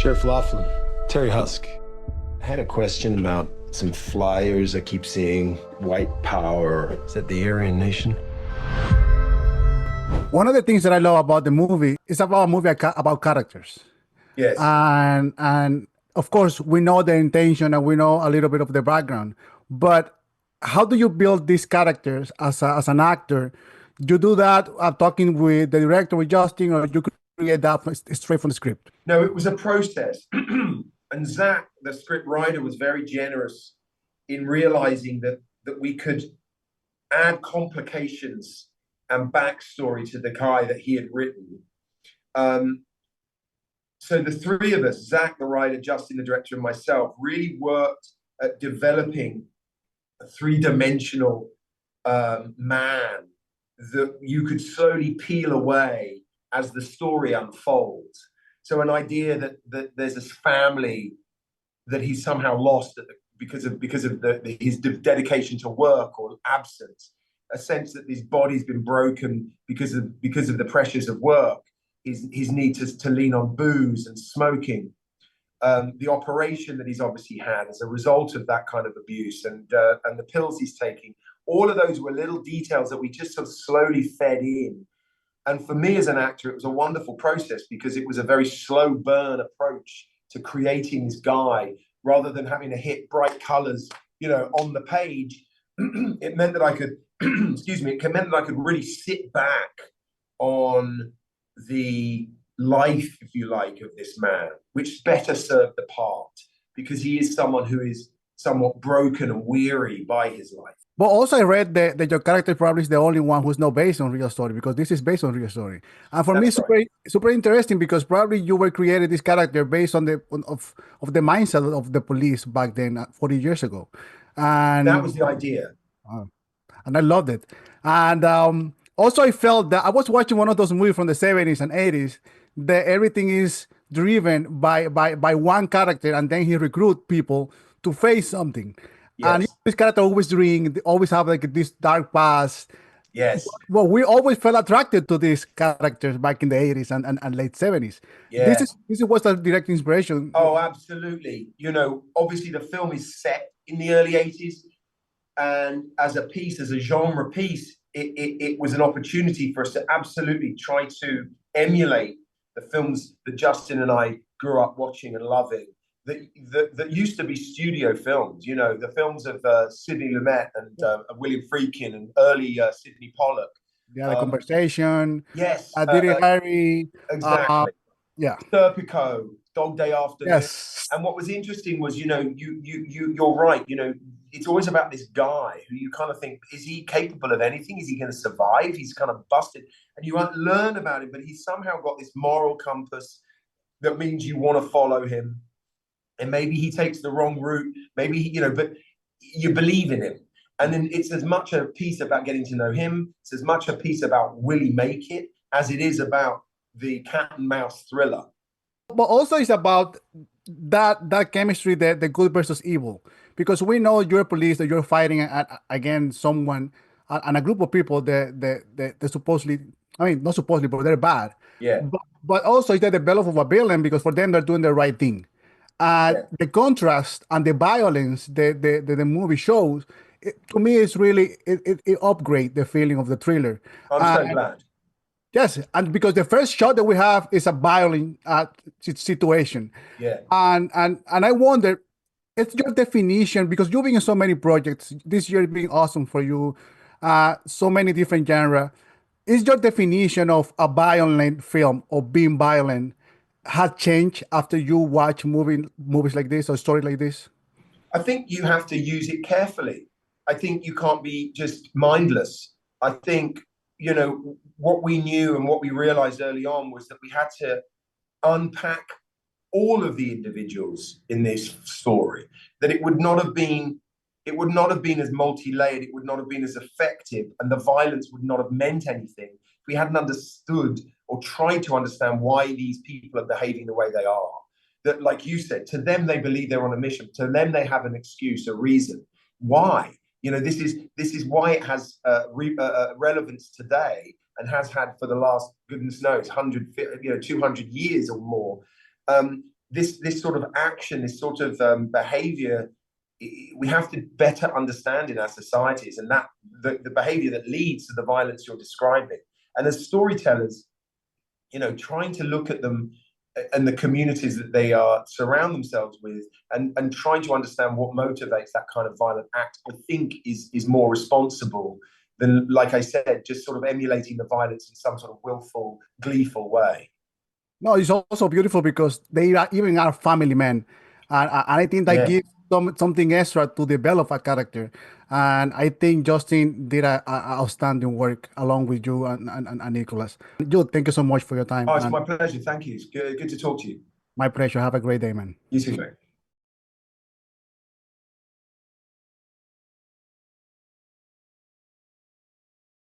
Sheriff Laughlin, Terry Husk. I had a question about some flyers I keep seeing. White power. Is that the Aryan nation? One of the things that I love about the movie is about a movie about characters. Yes. And of course, we know the intention and we know a little bit of the background. But how do you build these characters as an actor? You do that talking with the director, with Justin, or you create that straight from the script? No, it was a process. And Zach, the script writer, was very generous in realizing that we could add complications and backstory to the guy that he had written. So the three of us, Zach, the writer, Justin, the director, and myself, really worked at developing a three-dimensional man that you could slowly peel away as the story unfolds. So an idea that there's this family that he's somehow lost because of his dedication to work or absence, a sense that his body's been broken because of the pressures of work, his need to lean on booze and smoking, the operation that he's obviously had as a result of that kind of abuse, and the pills he's taking. All of those were little details that we just sort of slowly fed in. And for me as an actor, it was a wonderful process because it was a very slow burn approach to creating this guy rather than having to hit bright colors, on the page. It meant that I could, it meant that I could really sit back on the life, if you like, of this man, which better served the part because he is someone who is somewhat broken and weary by his life. But also I read that your character probably is the only one who's not based on real story, because this is based on real story. And for me, super interesting because probably you were created this character based on the mindset of the police back then, 40 years ago. And that was the idea. And I loved it. And also I felt that I was watching one of those movies from the 70s and 80s that everything is driven by one character, and then he recruit people to face something. Yes. And this character always drink, always have like this dark past. Yes. Well, we always felt attracted to these characters back in the 80s and late 70s. Yeah. This was a direct inspiration. Oh, absolutely. Obviously the film is set in the early 80s. And as a piece, as a genre piece, it was an opportunity for us to absolutely try to emulate the films that Justin and I grew up watching and loving. That used to be studio films, the films of Sidney Lumet and William Friedkin and early Sidney Pollack. Yeah, The Conversation. Yes. Dirty Harry. Exactly. Yeah. Serpico, Dog Day Afternoon. Yes. And what was interesting was, you're right. It's always about this guy who you kind of think, is he capable of anything? Is he going to survive? He's kind of busted. And you learn about him, but he's somehow got this moral compass that means you want to follow him. And maybe he takes the wrong route, maybe, but you believe in him. And then it's as much a piece about getting to know him, it's as much a piece about will he make it, as it is about the cat and mouse thriller. But also it's about that chemistry, the good versus evil. Because we know you're police, that you're fighting against someone and a group of people that supposedly, not supposedly, but they're bad. Yeah. But also it's the development of a villain, because for them, they're doing the right thing. The contrast and the violence the movie shows, to me, is really it upgrades the feeling of the thriller. I'm so glad. Yes, and because the first shot that we have is a violent situation. Yeah. And I wonder, it's your definition, because you've been in so many projects this year, being awesome for you, so many different genres. Is your definition of a violent film or being violent had changed after you watch movies like this or stories like this? I think you have to use it carefully. I think you can't be just mindless. I think, what we knew and what we realized early on was that we had to unpack all of the individuals in this story, that it would not have been as multi-layered, it would not have been as effective, and the violence would not have meant anything if we hadn't understood or tried to understand why these people are behaving the way they are. That, like you said, to them, they believe they're on a mission. To them, they have an excuse, a reason. Why? This is why it has relevance today and has had for the last, goodness knows, 200 years or more. this sort of action, this sort of behavior, we have to better understand in our societies, and that the behavior that leads to the violence you're describing. And as storytellers, trying to look at them and the communities that they surround themselves with, and trying to understand what motivates that kind of violent act, I think is more responsible than, like I said, just sort of emulating the violence in some sort of willful, gleeful way. No, it's also beautiful because they are even are family men, and I think that gives something extra to develop a character. And I think Justin did a outstanding work along with you and Nicholas. Jude, thank you so much for your time. Oh, it's my pleasure. Thank you. It's good to talk to you. My pleasure. Have a great day, man. You too, mate.